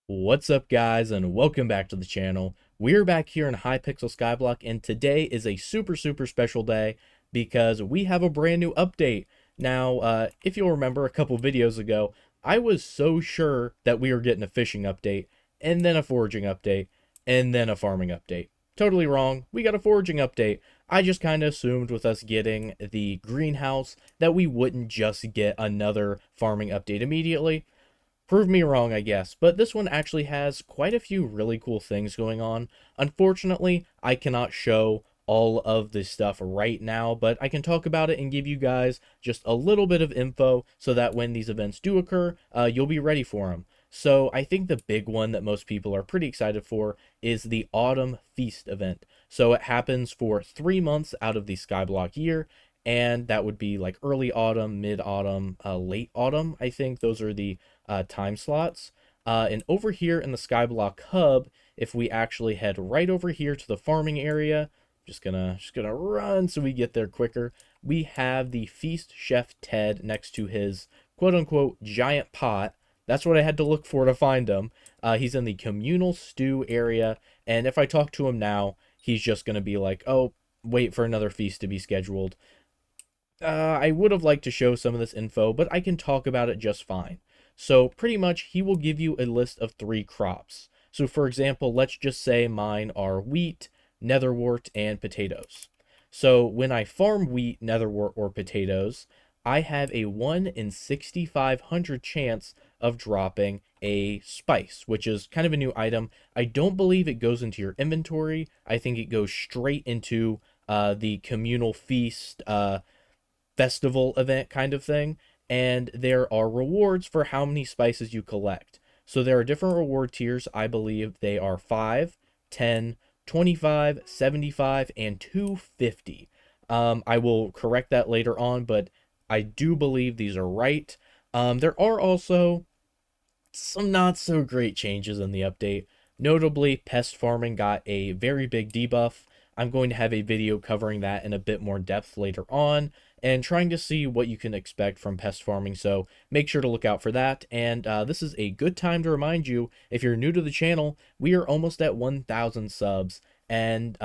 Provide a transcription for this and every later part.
What's up, guys, and welcome back to the channel. We're back here in Hypixel Skyblock, and today is a super special day because we have a brand new update. Now, if you'll remember a couple videos ago, I was so sure that we were getting a fishing update, and then a foraging update, and then a farming update. Totally wrong. We got a foraging update. I just kind of assumed with us getting the greenhouse that we wouldn't just get another farming update immediately. Prove me wrong, I guess, but this one actually has quite a few really cool things going on. Unfortunately, I cannot show all of this stuff right now, but I can talk about it and give you guys just a little bit of info so that when these events do occur, you'll be ready for them. So I think the big one that most people are pretty excited for is the Autumn Feast event. So it happens for 3 months out of the Skyblock year, and that would be like early autumn, mid autumn, late autumn. I think those are the time slots. And over here in the Skyblock hub, if we actually head right over here to the farming area, just gonna run so we get there quicker. We have the Feast Chef Ted next to his quote unquote giant pot. That's what I had to look for to find him. He's in the communal stew area, and if I talk to him now, he's just gonna be like, "Oh, wait for another feast to be scheduled." I would have liked to show some of this info, but I can talk about it just fine. So pretty much he will give you a list of 3 crops. So for example, let's just say mine are wheat, netherwort, and potatoes. So when I farm wheat, netherwort, or potatoes, I have a 1 in 6,500 chance of dropping a spice, which is kind of a new item. I don't believe it goes into your inventory. I think it goes straight into the communal feast festival event kind of thing, and there are rewards for how many spices you collect. So there are different reward tiers. I believe they are 5, 10, 25, 75, and 250. I will correct that later on, but I do believe these are right. There are also some not so great changes in the update. Notably, pest farming got a very big debuff. I'm going to have a video covering that in a bit more depth later on and trying to see what you can expect from pest farming, so make sure to look out for that. And this is a good time to remind you, if you're new to the channel, we are almost at 1,000 subs, and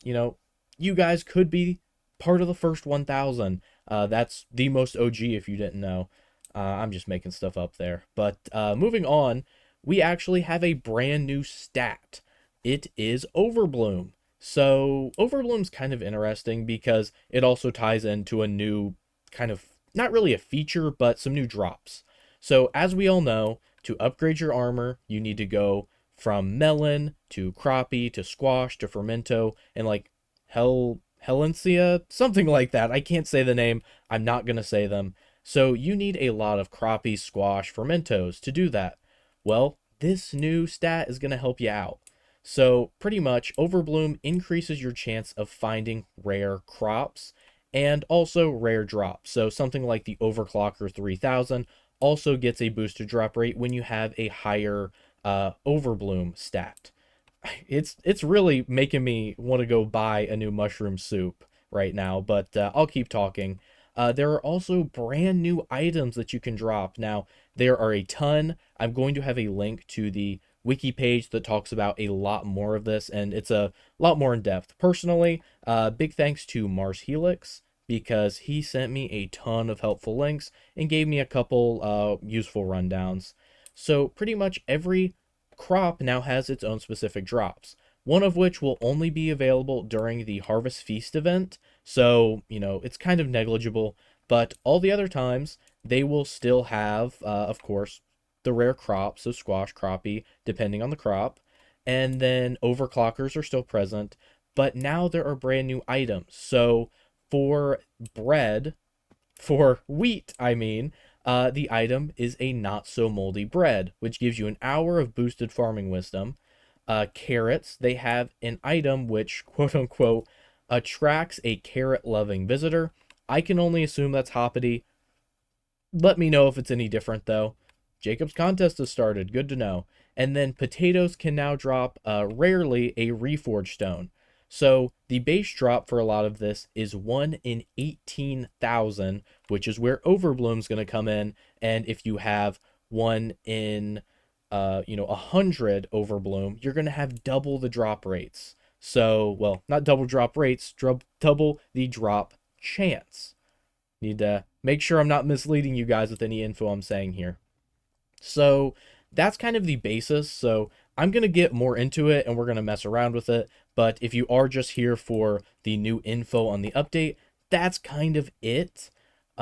you know, you guys could be part of the first 1,000. That's the most OG if you didn't know. I'm just making stuff up there. But moving on, we actually have a brand new stat. It is Overbloom. So Overbloom's kind of interesting because it also ties into a new kind of, not really a feature, but some new drops. So as we all know, to upgrade your armor, you need to go from melon to crappie to squash to fermento and like Helencia, something like that. I can't say the name. I'm not going to say them. So you need a lot of crappie, squash, fermentos to do that. Well, this new stat is going to help you out. So pretty much Overbloom increases your chance of finding rare crops and also rare drops. So something like the Overclocker 3000 also gets a boosted drop rate when you have a higher Overbloom stat. It's really making me want to go buy a new mushroom soup right now, but I'll keep talking. There are also brand new items that you can drop. Now, there are a ton. I'm going to have a link to the wiki page that talks about a lot more of this, and it's a lot more in depth. Personally, big thanks to Mars Helix because he sent me a ton of helpful links and gave me a couple useful rundowns. So pretty much every crop now has its own specific drops, one of which will only be available during the Harvest Feast event. So, it's kind of negligible, but all the other times they will still have, of course, the rare crops, so squash, crappie, depending on the crop, and then overclockers are still present, but now there are brand new items. So for bread, for wheat, I mean, the item is a not so moldy bread, which gives you an hour of boosted farming wisdom. Carrots, they have an item which, quote unquote, attracts a carrot loving visitor. I can only assume that's Hoppity. Let me know if it's any different though. Jacob's contest has started. Good to know. And then potatoes can now drop rarely a reforged stone. So the base drop for a lot of this is 1 in 18,000, which is where Overbloom's going to come in. And if you have 1 in 100 Overbloom, you're going to have double the drop rates. So, well, not double drop rates, double the drop chance. Need to make sure I'm not misleading you guys with any info I'm saying here. So that's kind of the basis. So I'm going to get more into it and we're going to mess around with it. But if you are just here for the new info on the update, that's kind of it.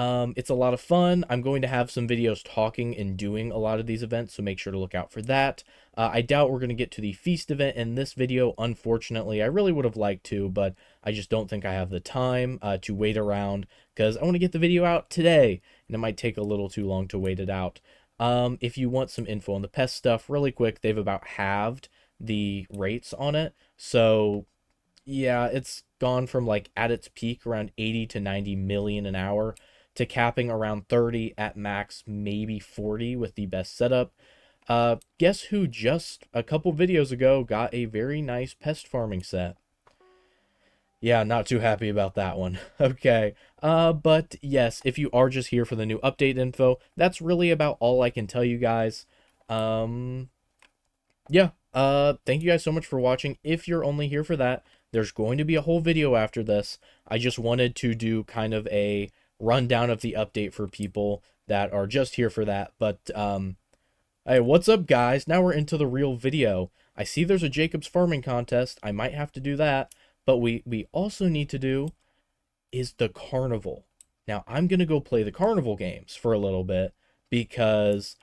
It's a lot of fun. I'm going to have some videos talking and doing a lot of these events, so make sure to look out for that. I doubt we're going to get to the feast event in this video, unfortunately. I really would have liked to, but I just don't think I have the time to wait around, because I want to get the video out today, and it might take a little too long to wait it out. If you want some info on the Pest stuff, really quick, they've about halved the rates on it, so yeah, it's gone from like at its peak around 80 to 90 million an hour to capping around 30 at max, maybe 40 with the best setup. Guess who just a couple videos ago got a very nice pest farming set? Yeah, not too happy about that one. Okay. But yes, if you are just here for the new update info, that's really about all I can tell you guys. Yeah. Thank you guys so much for watching. If you're only here for that, there's going to be a whole video after this. I just wanted to do kind of a rundown of the update for people that are just here for that. But hey, what's up guys? Now we're into the real video. I see there's a Jacob's farming contest. I might have to do that, but we also need to do is the Carnival. Now I'm gonna go play the Carnival games for a little bit, because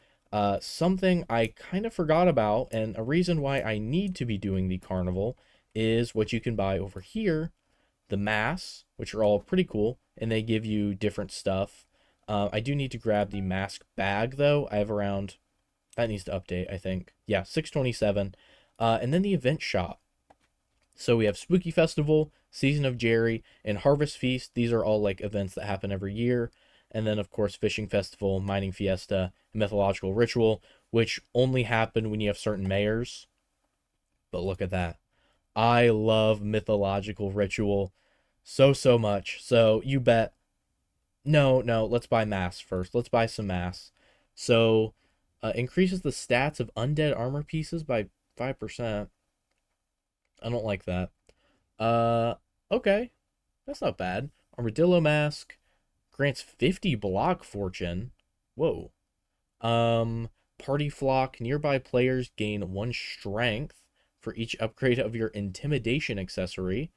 something I kind of forgot about, and a reason why I need to be doing the Carnival, is what you can buy over here, the masks, which are all pretty cool, and they give you different stuff. I do need to grab the mask bag, though. I have around, that needs to update, I think. Yeah, 627. And then the event shop. So we have Spooky Festival, Season of Jerry, and Harvest Feast. These are all like events that happen every year. And then, of course, Fishing Festival, Mining Fiesta, and Mythological Ritual, which only happen when you have certain mayors. But look at that. I love Mythological Ritual so much. So you bet. No, let's buy masks first. Let's buy some masks. So increases the stats of undead armor pieces by 5%. I don't like that. Okay. That's not bad. Armadillo mask grants 50 block fortune. Whoa. Party flock. Nearby players gain 1 strength for each upgrade of your intimidation accessory.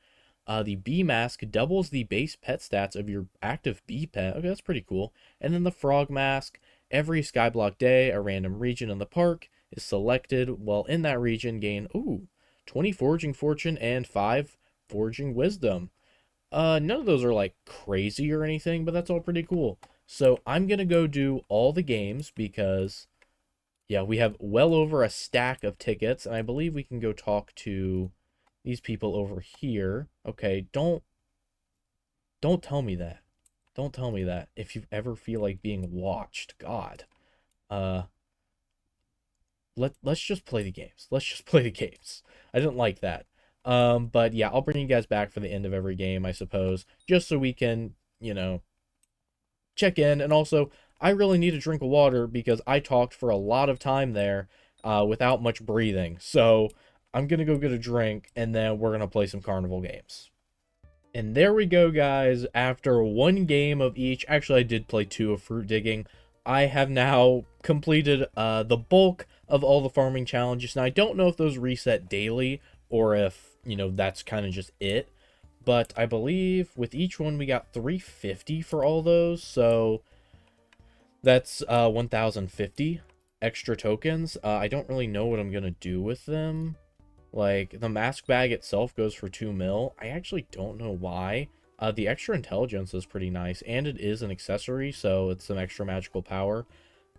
The bee mask doubles the base pet stats of your active bee pet. Okay, that's pretty cool. And then the frog mask. Every Skyblock day, a random region in the park is selected. While in that region, gain 20 foraging fortune and 5 foraging wisdom. None of those are like crazy or anything, but that's all pretty cool. So I'm gonna go do all the games because, yeah, we have well over a stack of tickets, and I believe we can go talk to these people over here. Okay, don't tell me that. Don't tell me that if you ever feel like being watched. God. Let's just play the games. Let's just play the games. I didn't like that. But yeah, I'll bring you guys back for the end of every game, I suppose, just so we can, check in. And also, I really need a drink of water because I talked for a lot of time there without much breathing. So I'm going to go get a drink, and then we're going to play some Carnival games. And there we go, guys. After 1 game of each, actually I did play 2 of fruit digging, I have now completed the bulk of all the farming challenges. Now, I don't know if those reset daily or if, that's kind of just it. But I believe with each one we got 350 for all those. So that's 1,050 extra tokens. I don't really know what I'm going to do with them. Like, the mask bag itself goes for 2 mil. I actually don't know why. The extra intelligence is pretty nice, and it is an accessory, so it's some extra magical power.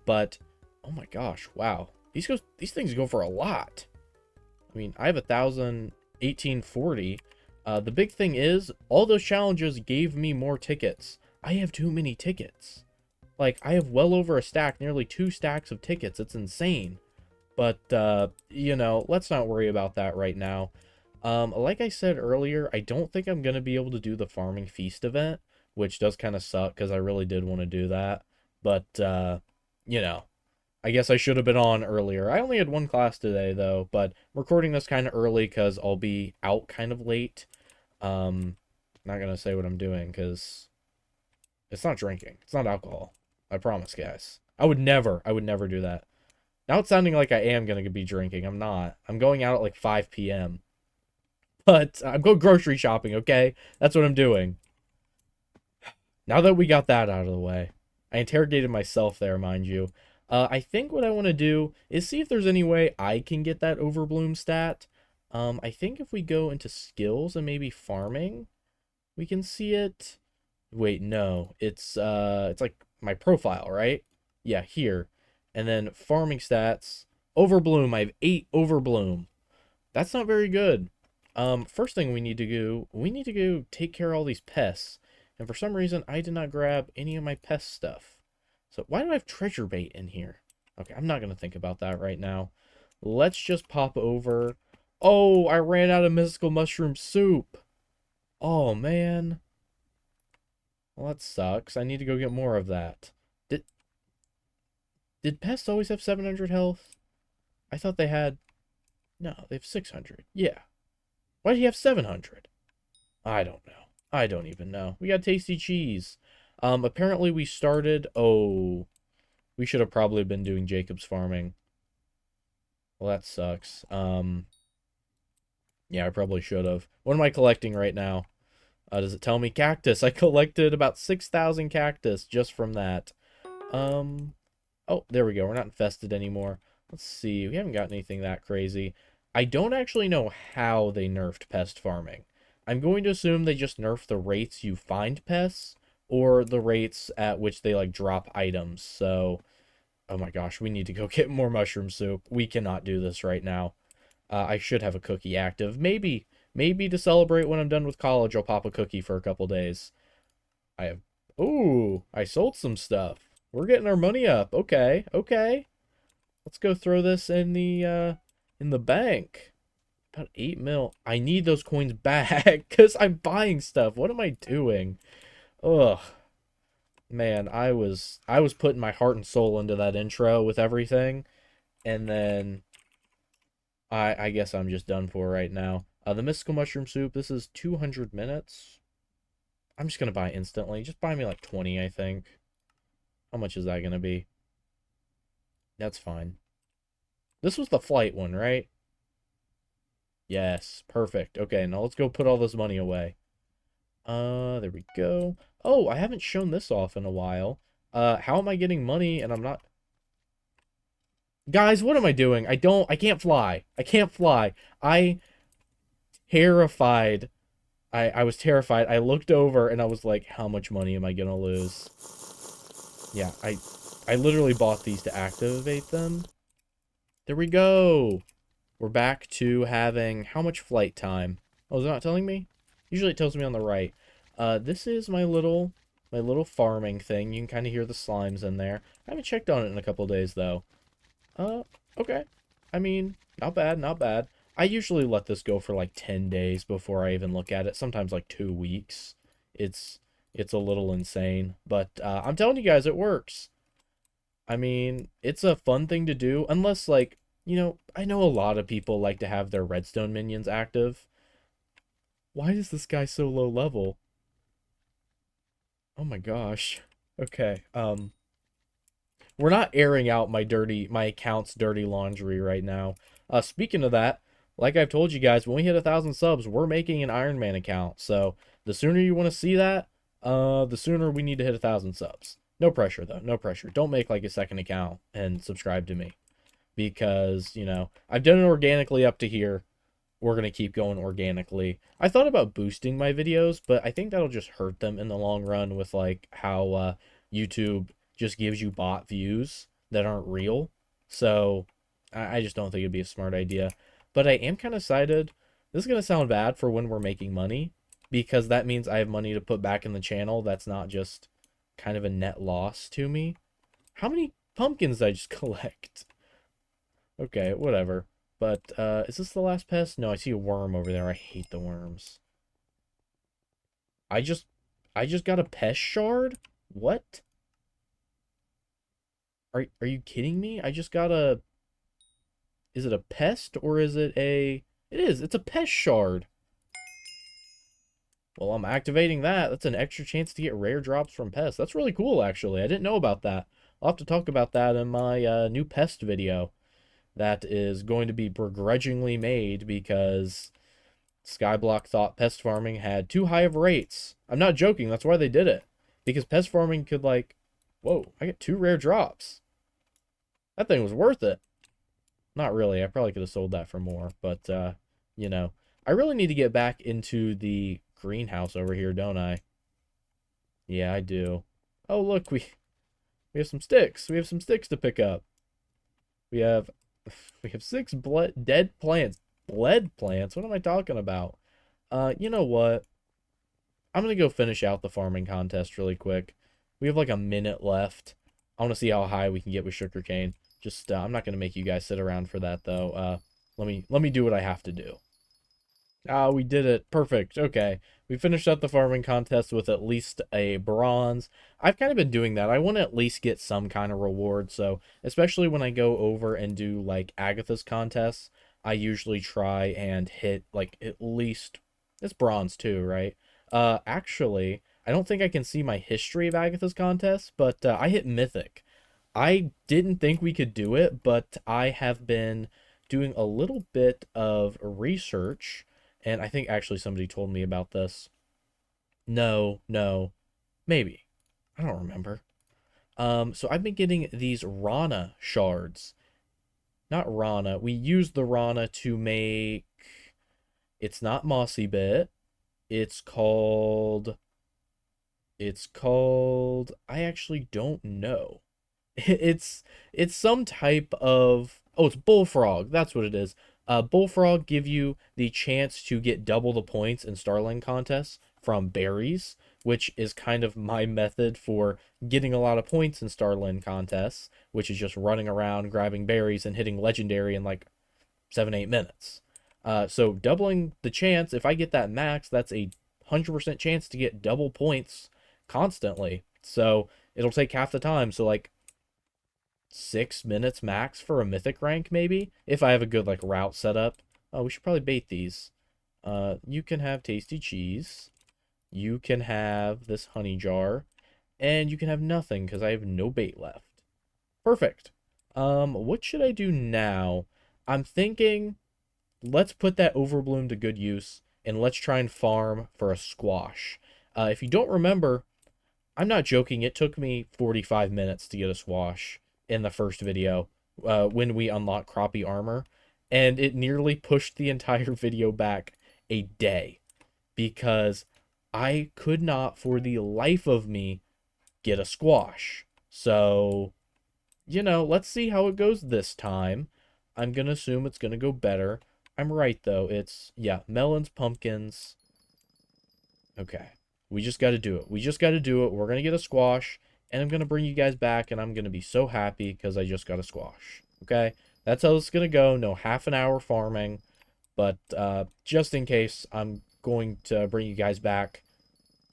But, oh my gosh, wow. These things go for a lot. I mean, I have 1,840. The big thing is, all those challenges gave me more tickets. I have too many tickets. Like, I have well over a stack, nearly 2 stacks of tickets. It's insane. But, let's not worry about that right now. Like I said earlier, I don't think I'm going to be able to do the Farming Feast event, which does kind of suck because I really did want to do that. But, I guess I should have been on earlier. I only had one class today, though, but I'm recording this kind of early because I'll be out kind of late. Not gonna say what I'm doing because it's not drinking. It's not alcohol. I promise, guys. I would never do that. Now it's sounding like I am gonna be drinking. I'm not. I'm going out at like 5 p.m. But I'm going grocery shopping, okay? That's what I'm doing. Now that we got that out of the way, I interrogated myself there, mind you. I think what I want to do is see if there's any way I can get that Overbloom stat. I think if we go into skills and maybe farming, we can see it. Wait, no, it's like my profile, right? Yeah, here. And then farming stats, Overbloom, I have 8 Overbloom. That's not very good. First thing we need to do, we need to go take care of all these pests. And for some reason, I did not grab any of my pest stuff. So why do I have treasure bait in here? Okay, I'm not going to think about that right now. Let's just pop over. Oh, I ran out of mystical mushroom soup. Oh, man. Well, that sucks. I need to go get more of that. Did pests always have 700 health? I thought they had... No, they have 600. Yeah. Why do you have 700? I don't know. I don't even know. We got tasty cheese. Apparently we started... Oh, we should have probably been doing Jacob's farming. Well, that sucks. Yeah, I probably should have. What am I collecting right now? Does it tell me cactus? I collected about 6,000 cactus just from that. Oh, there we go. We're not infested anymore. Let's see. We haven't got anything that crazy. I don't actually know how they nerfed pest farming. I'm going to assume they just nerfed the rates you find pests or the rates at which they like drop items. So, oh my gosh, we need to go get more mushroom soup. We cannot do this right now. I should have a cookie active. Maybe to celebrate when I'm done with college, I'll pop a cookie for a couple days. I have... Ooh, I sold some stuff. We're getting our money up. Okay, okay. Let's go throw this in the bank. About 8 mil. I need those coins back because I'm buying stuff. What am I doing? Ugh. Man, I was putting my heart and soul into that intro with everything. And then I guess I'm just done for right now. The mystical mushroom soup, this is 200 minutes. I'm just gonna buy instantly. Just buy me like 20, I think. How much is that gonna be? That's fine. This was the flight one, right? Yes, perfect. Okay, now let's go put all this money away. There we go. Oh, I haven't shown this off in a while. How am I getting money and I'm not... Guys, what am I doing? I can't fly. I can't fly. Terrified. I was terrified. I looked over and I was like, how much money am I gonna lose? Yeah, I literally bought these to activate them. There we go. We're back to having how much flight time? Oh, is it not telling me? Usually it tells me on the right. This is my little farming thing. You can kind of hear the slimes in there. I haven't checked on it in a couple days though. Okay. I mean, not bad, not bad. I usually let this go for like 10 days before I even look at it. Sometimes like 2 weeks. It's a little insane, but I'm telling you guys, it works. I mean, it's a fun thing to do, unless like, you know, I know a lot of people like to have their redstone minions active. Why is this guy so low level? Oh my gosh. Okay, we're not airing out my account's dirty laundry right now. Speaking of that, like I've told you guys, when we hit 1,000 subs, we're making an Iron Man account. So the sooner you want to see that, the sooner we need to hit 1,000 subs. No pressure though, no pressure. Don't make like a second account and subscribe to me because, you know, I've done it organically up to here. We're going to keep going organically. I thought about boosting my videos, but I think that'll just hurt them in the long run with like how YouTube just gives you bot views that aren't real. So I just don't think it'd be a smart idea. But I am kind of excited. This is going to sound bad for when we're making money because that means I have money to put back in the channel. That's not just kind of a net loss to me. How many pumpkins did I just collect? Okay, whatever. But, is this the last pest? No, I see a worm over there. I hate the worms. I just got a pest shard? What? Are you kidding me? I just got a... Is it a pest or is it a... It is. It's a pest shard. Well, I'm activating that. That's an extra chance to get rare drops from pests. That's really cool, actually. I didn't know about that. I'll have to talk about that in my new pest video. That is going to be begrudgingly made because Skyblock thought pest farming had too high of rates. I'm not joking. That's why they did it. Because pest farming could, like... Whoa, I get 2 rare drops. That thing was worth it. Not really. I probably could have sold that for more. But, you know. I really need to get back into the greenhouse over here, don't I? Yeah, I do. Oh, look, we have some sticks. We have some sticks to pick up. We have 6 dead plants. Bled plants? What am I talking about? You know what? I'm gonna go finish out the farming contest really quick. We have like a minute left. I want to see how high we can get with sugarcane. Just I'm not gonna make you guys sit around for that though. Let me do what I have to do. Ah, we did it. Perfect. Okay. We finished up the farming contest with at least a bronze. I've kind of been doing that. I want to at least get some kind of reward. So, especially when I go over and do like Agatha's contests, I usually try and hit like at least it's bronze too, right? Actually, I don't think I can see my history of Agatha's contests, but I hit mythic. I didn't think we could do it, but I have been doing a little bit of research, and I think actually somebody told me about this. No, no, maybe. I don't remember. So I've been getting these Rana shards. Not Rana. We use the Rana to make... It's not Mossy Bit. It's called... I actually don't know. It's some type of... Oh, it's Bullfrog. That's what it is. Bullfrog give you the chance to get double the points in Starling contests from berries, which is kind of my method for getting a lot of points in Starling contests, which is just running around, grabbing berries, and hitting legendary in like 7-8 minutes. So doubling the chance, if I get that max, that's a 100% chance to get double points constantly. So it'll take half the time. So like 6 minutes max for a mythic rank, maybe, if I have a good like route set up. Oh, we should probably bait these. You can have tasty cheese. You can have this honey jar, and you can have nothing because I have no bait left. Perfect. What should I do now? I'm thinking, let's put that Overbloom to good use, and let's try and farm for a squash. If you don't remember, I'm not joking, it took me 45 minutes to get a squash in the first video when we unlocked crappie armor, and it nearly pushed the entire video back a day because I could not for the life of me get a squash. So, you know, let's see how it goes this time. I'm gonna assume it's gonna go better. I'm right though. It's, yeah, melons, pumpkins. Okay. We just got to do it. We just got to do it. We're going to get a squash, and I'm going to bring you guys back, and I'm going to be so happy because I just got a squash. Okay? That's how it's going to go. No half an hour farming, but just in case, I'm going to bring you guys back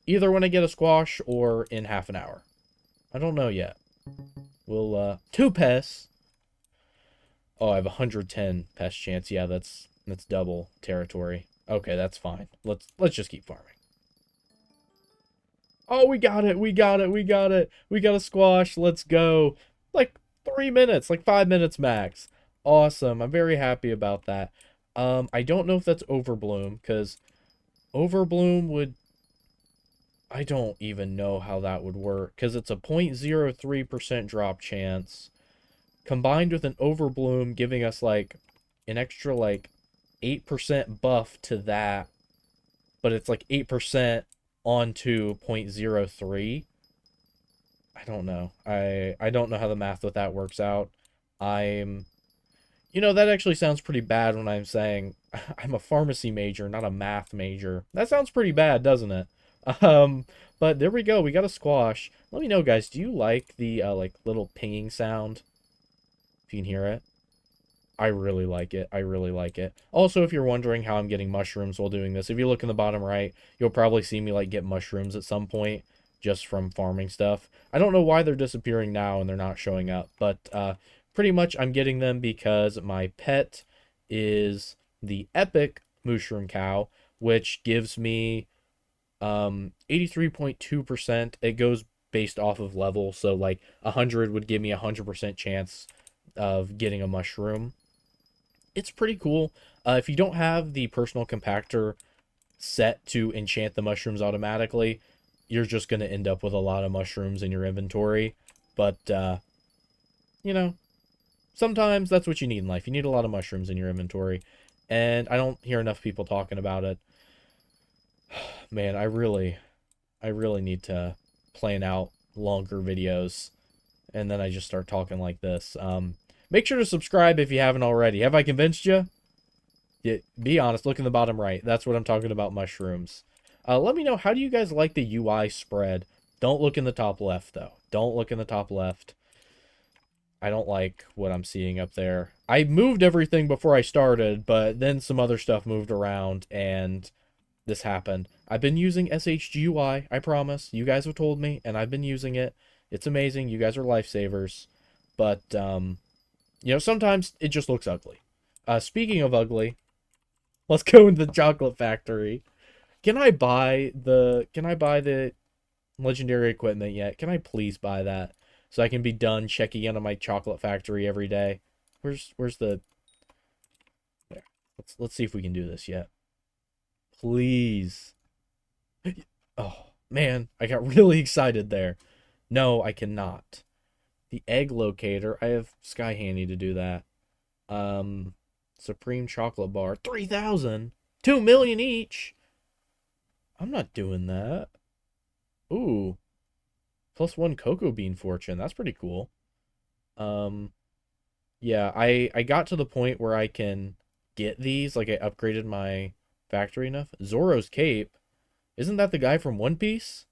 either when I get a squash or in half an hour. I don't know yet. We'll, 2 pests. Oh, I have 110 pest chance. Yeah, that's double territory. Okay, that's fine. Let's just keep farming. Oh, we got it. We got it. We got it. We got a squash. Let's go. Like 3 minutes, like 5 minutes max. Awesome. I'm very happy about that. I don't know if that's Overbloom because Overbloom would... I don't even know how that would work because it's a 0.03% drop chance combined with an Overbloom giving us like an extra like 8% buff to that, but it's like 8% onto 0.03. I don't know. I don't know how the math with that works out. You know, that actually sounds pretty bad when I'm saying I'm a pharmacy major, not a math major. That sounds pretty bad, doesn't it? But there we go. We got a squash. Let me know, guys. Do you like the like little pinging sound? If you can hear it. I really like it. I really like it. Also, if you're wondering how I'm getting mushrooms while doing this, if you look in the bottom right, you'll probably see me like get mushrooms at some point. just from farming stuff. I don't know why they're disappearing now and they're not showing up, but pretty much I'm getting them because my pet is the epic mushroom cow, which gives me 83.2%. It goes based off of level, so like 100 would give me 100% chance of getting a mushroom. It's pretty cool. If you don't have the personal compactor set to enchant the mushrooms automatically, you're just going to end up with a lot of mushrooms in your inventory. But, you know, sometimes that's what you need in life. You need a lot of mushrooms in your inventory. And I don't hear enough people talking about it. Man, I really need to plan out longer videos. And then I just start talking like this. Make sure to subscribe if you haven't already. Have I convinced you? Yeah, be honest, look in the bottom right. That's what I'm talking about, mushrooms. Let me know, how do you guys like the UI spread? Don't look in the top left, though. Don't look in the top left. I don't like what I'm seeing up there. I moved everything before I started, but then some other stuff moved around, and this happened. I've been using SHGUI, I promise. You guys have told me, and I've been using it. It's amazing. You guys are lifesavers. But, you know, sometimes it just looks ugly. Speaking of ugly, let's go into the chocolate factory. Can I buy the legendary equipment yet? Can I please buy that so I can be done checking into my chocolate factory every day? Where's the there. Let's see if we can do this yet. Please. Oh, man, I got really excited there. No, I cannot. The egg locator, I have Sky Handy to do that. Supreme chocolate bar, 3,000, 2 million each. I'm not doing that. Ooh, +1 cocoa bean fortune. That's pretty cool. Yeah, I got to the point where I can get these. Like, I upgraded my factory enough. Zoro's cape. Isn't that the guy from One Piece?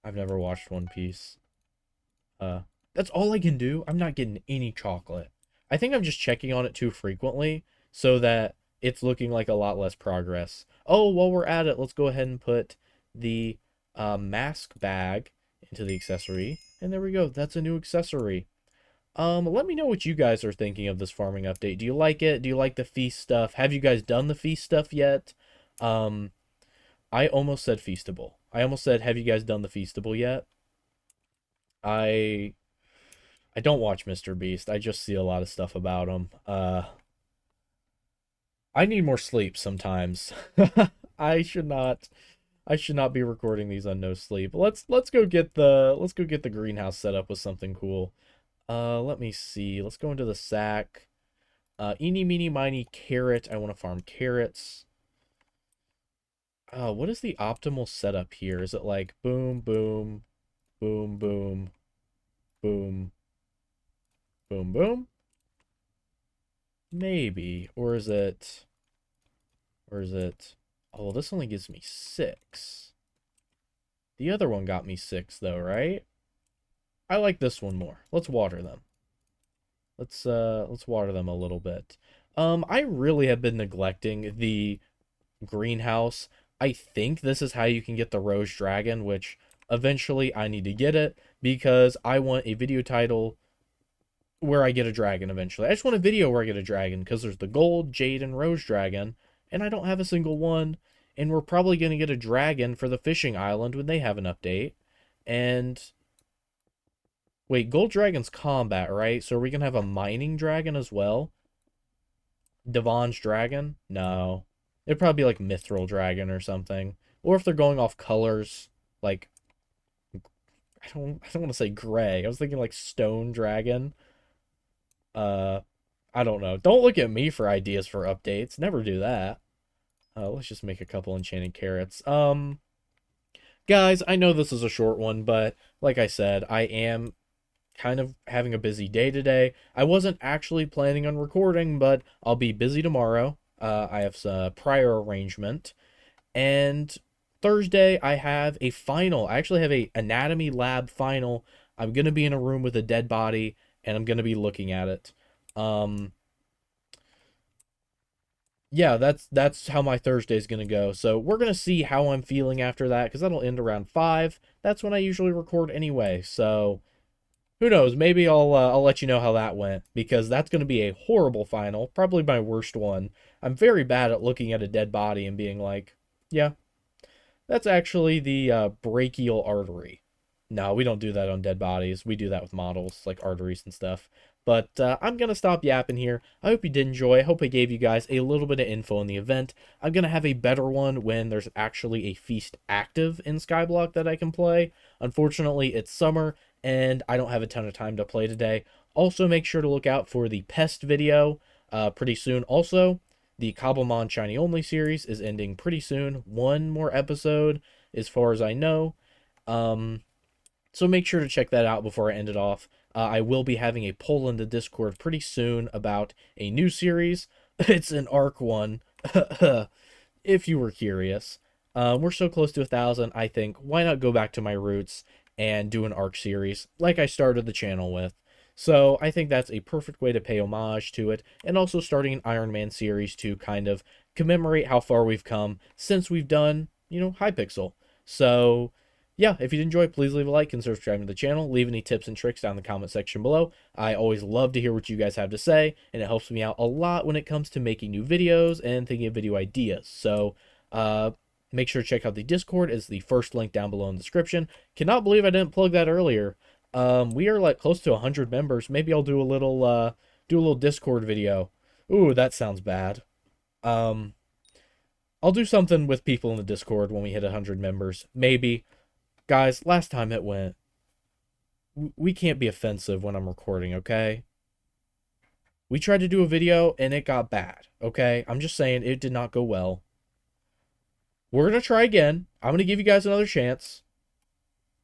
I've never watched One Piece. That's all I can do. I'm not getting any chocolate. I think I'm just checking on it too frequently so that it's looking like a lot less progress. Oh, while we're at it, let's go ahead and put the mask bag into the accessory. And there we go. That's a new accessory. Let me know what you guys are thinking of this farming update. Do you like it? Do you like the feast stuff? Have you guys done the feast stuff yet? I almost said feastable. I almost said, have you guys done the feastable yet? I don't watch Mr. Beast. I just see a lot of stuff about him. I need more sleep sometimes. I should not be recording these on no sleep. Let's go get the greenhouse set up with something cool. Let me see. Let's go into the sack. Eeny, meeny, miny, carrot. I want to farm carrots. What is the optimal setup here? Is it like boom, boom, boom, boom, boom, boom, boom? Maybe. Or is it... Oh, this only gives me 6. The other one got me 6, though, right? I like this one more. Let's water them. Let's water them a little bit. I really have been neglecting the greenhouse. I think this is how you can get the Rose Dragon, which eventually I need to get it because I want a video title where I get a dragon eventually. I just want a video where I get a dragon because there's the gold, jade, and rose dragon, and I don't have a single one. And we're probably going to get a dragon for the fishing island when they have an update. And wait, gold dragon's combat, right? So are we going to have a mining dragon as well? Devon's dragon? No. It'd probably be like mithril dragon or something. Or if they're going off colors, like I don't want to say gray. I was thinking like stone dragon. I don't know. Don't look at me for ideas for updates. Never do that. Let's just make a couple enchanted carrots. Guys, I know this is a short one, but like I said, I am kind of having a busy day today. I wasn't actually planning on recording, but I'll be busy tomorrow. I have some prior arrangement. And Thursday, I have a final. I actually have a anatomy lab final. I'm going to be in a room with a dead body, and I'm going to be looking at it. yeah, that's how my Thursday's gonna go. So we're gonna see how I'm feeling after that, because that'll end around 5. That's when I usually record anyway. So who knows? Maybe I'll let you know how that went, because that's gonna be a horrible final, probably my worst one. I'm very bad at looking at a dead body and being like, yeah, that's actually the brachial artery. No, we don't do that on dead bodies. We do that with models, like arteries and stuff. But I'm going to stop yapping here. I hope you did enjoy. I hope I gave you guys a little bit of info on the event. I'm going to have a better one when there's actually a feast active in Skyblock that I can play. Unfortunately, it's summer, and I don't have a ton of time to play today. Also, make sure to look out for the Pest video pretty soon. Also, the Cobblemon Shiny Only series is ending pretty soon. One more episode, as far as I know. So make sure to check that out before I end it off. I will be having a poll in the Discord pretty soon about a new series. It's an ARC one, if you were curious. We're so close to 1,000, I think, why not go back to my roots and do an ARC series like I started the channel with. So I think that's a perfect way to pay homage to it, and also starting an Iron Man series to kind of commemorate how far we've come since we've done, Hypixel. So yeah, if you did enjoy, please leave a like and subscribe to the channel. Leave any tips and tricks down in the comment section below. I always love to hear what you guys have to say, and it helps me out a lot when it comes to making new videos and thinking of video ideas. So make sure to check out the Discord. It's the first link down below in the description. Cannot believe I didn't plug that earlier. We are like close to 100 members. Maybe I'll do a little Discord video. Ooh, that sounds bad. Um, I'll do something with people in the Discord when we hit 100 members. Maybe. Guys, last time it went, we can't be offensive when I'm recording, okay? We tried to do a video and it got bad, okay? I'm just saying it did not go well. We're going to try again. I'm going to give you guys another chance.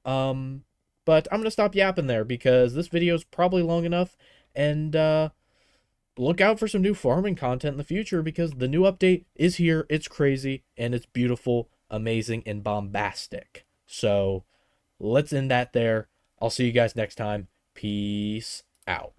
But I'm going to stop yapping there because this video is probably long enough, and look out for some new farming content in the future, because the new update is here. It's crazy and it's beautiful, amazing, and bombastic. So let's end that there. I'll see you guys next time. Peace out.